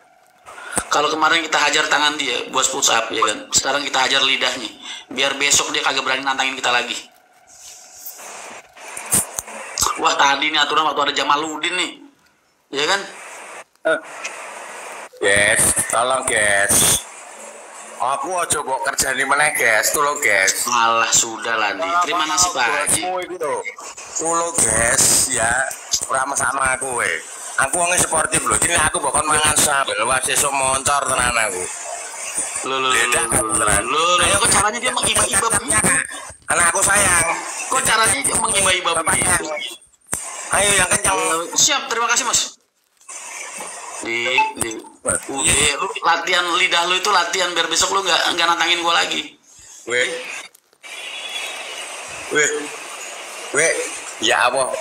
Speaker 1: Kalau kemarin kita hajar tangan dia buat push up, ya kan? Sekarang kita hajar lidahnya. Biar besok dia kagak berani nantangin kita lagi. Wah, tadi nih aturan waktu ada Jamaludin nih. Ya kan?
Speaker 2: Guys, tolong guys. Aku aja kok kerja di mana guys, tolong guys.
Speaker 1: Malah sudah lah, Di. Terima kasih Pak Haji.
Speaker 2: Tolong guys, ya. Ora sama aku we. Aku wong sportif lho. Jadi aku bakal mangan sambel wis esuk montor tenan aku.
Speaker 1: Loh, kok caranya dia mengiba-iba begitu?
Speaker 2: Karena aku sayang.
Speaker 1: Kok caranya dia mengiba-iba begitu?
Speaker 2: Ayo yang kencang.
Speaker 1: Siap, terima kasih, Mas. Udah, lu latihan lidah lu itu latihan biar besok lu nggak nantangin gua lagi.
Speaker 2: Weh, ya Allah,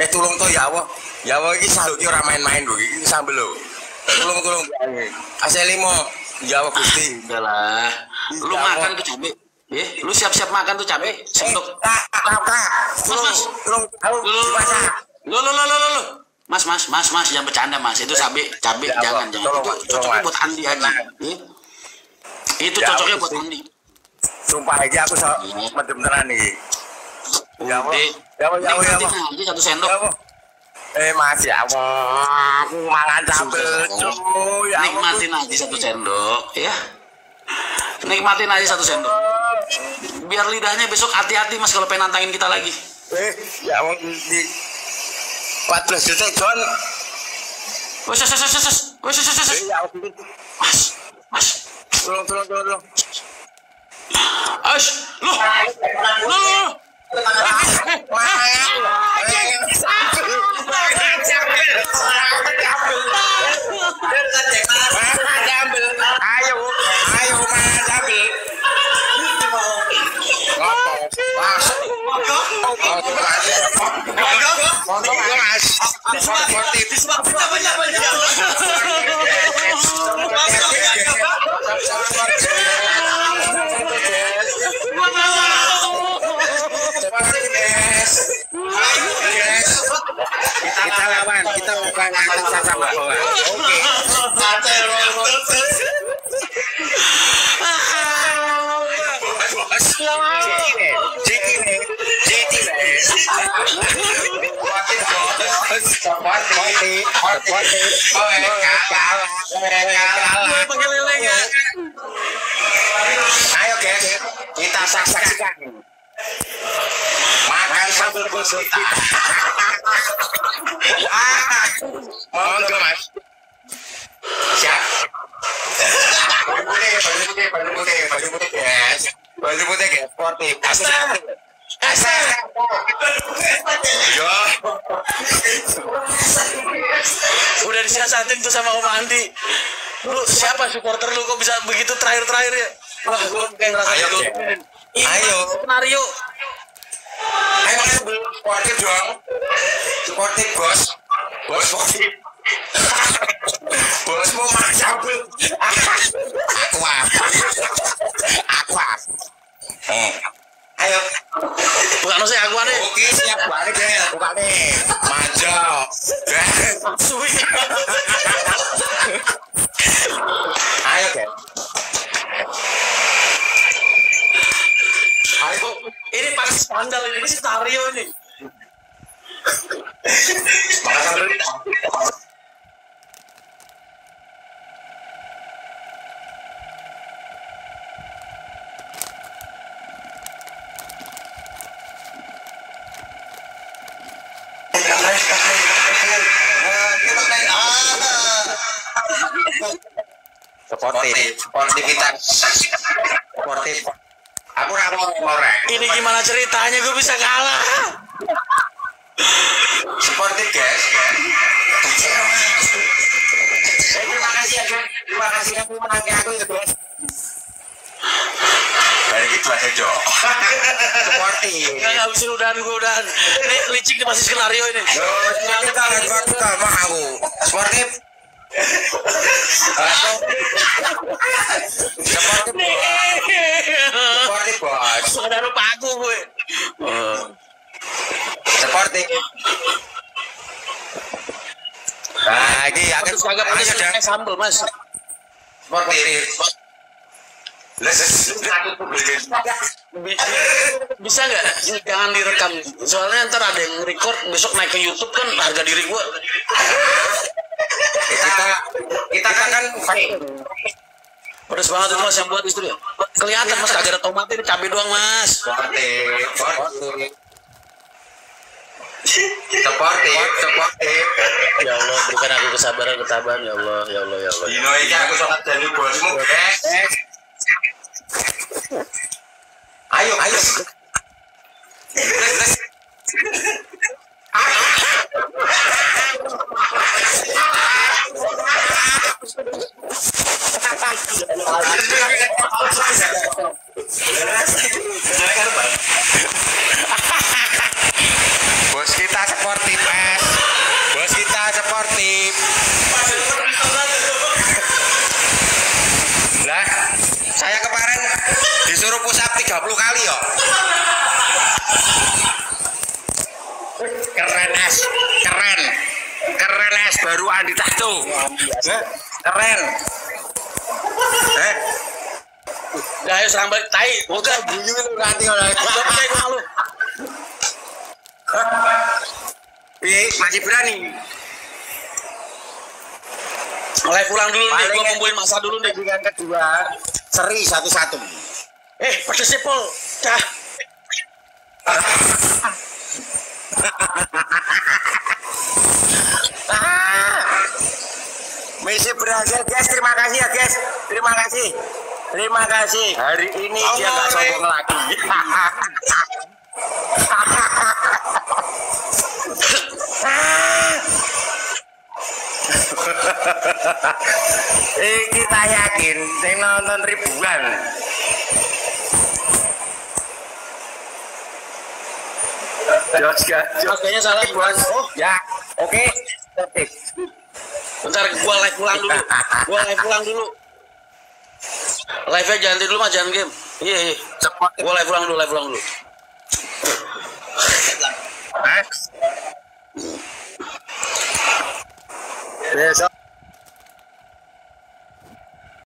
Speaker 2: tolong tuh ya Allah, ini sambel ki ora main-main lho, ini sambel lho. Tolong, asal limo, ya Allah Gusti.
Speaker 1: Udahlah, lu makan tuh cabe, lu siap-siap makan tuh cabe, sendok. Mas, jangan bercanda Mas, itu cabe, jangan, itu cocoknya buat Andi aja. Itu cocoknya buat Andi.
Speaker 2: Sumpah aja aku medem tenan nih. Ya
Speaker 1: nikmatin aja satu sendok.
Speaker 2: Mas ya Allah, aku mangan sambel cuy.
Speaker 1: Nikmatin aja satu sendok, ya. Nikmatin aja satu sendok. Biar lidahnya besok hati-hati Mas kalau pengen nantangin kita lagi.
Speaker 2: Ya Allah, di 14 detik John.
Speaker 1: Mas.
Speaker 2: Tolong.
Speaker 1: Lu.
Speaker 2: Kita lawan sama bola. Oke. Ayo guys, kita saksikan. Makan sambal besutan. Monggo Mas. Siap. Baju putih guys. Baju putih guys, sportif. Yo.
Speaker 1: Udah disiasatin tuh sama Om Andi. Lu siapa supporter lu kok bisa begitu terakhir ya? Wah, gua kayak ngerasa
Speaker 2: Ayo.
Speaker 1: Skenario.
Speaker 2: Ayo sportif dong. Sportif bos. Bos sportif. Bos mau makan sambel. Aku apa?
Speaker 1: skenario ini.
Speaker 2: Sportivitas sportif. Aku ora mau ngorek.
Speaker 1: Ini gimana ceritanya gue bisa kalah?
Speaker 2: Sportif guys. Terima kasih ya guys. Terima kasih kamu menangnya aku ya guys. Dari itu aja Jo. Sportif.
Speaker 1: Nggak bisa udahan gue udahan. Ini licik nih masih skenario ini.
Speaker 2: Kita mau aku. Sportif. Sportif bos.
Speaker 1: Saudara paku gue.
Speaker 2: Sportif. Nah, ini akan
Speaker 1: Agak pakai sambal mas.
Speaker 2: sportif.
Speaker 1: Bisa nggak? Jangan direkam. Soalnya ntar ada yang record besok naik ke YouTube kan harga diri gue.
Speaker 2: Kita kan
Speaker 1: Pedes banget itu mas yang buat istri ya. Kelihatan mas kagak ada tomatnya, ini cabai doang mas.
Speaker 2: Sportif.
Speaker 1: Ya Allah berikan aku kesabaran ketabahan ya Allah ya Allah ya Allah.
Speaker 2: Dino iki aku sangat jadi bosmu guys. Ayo. Bos kita sportif, Mas. Bos kita sportif. Lah, saya kemarin disuruh push up 30 kali yo. Keren es baru Andi Tahto. Keren.
Speaker 1: Udah ayo serang balik tai.
Speaker 2: Udah bunyi lu nanti oleh. Masih berani.
Speaker 1: Mulai pulang dulu nih, gua ngumpulin masa dulu nih.
Speaker 2: Yang kedua, seri satu-satu.
Speaker 1: Pedes Pol. Dah.
Speaker 2: Misi berhasil guys, terima kasih ya guys. Terima kasih. Hari ini dia nggak sombong lagi. Kita yakin yang nonton ribuan. Jos
Speaker 1: kayaknya salah bos.
Speaker 2: Oh ya, oke.
Speaker 1: Bentar gua live pulang dulu. Live-nya jangan dulu mah, jangan game. Iya. Gua live pulang dulu.
Speaker 2: Besok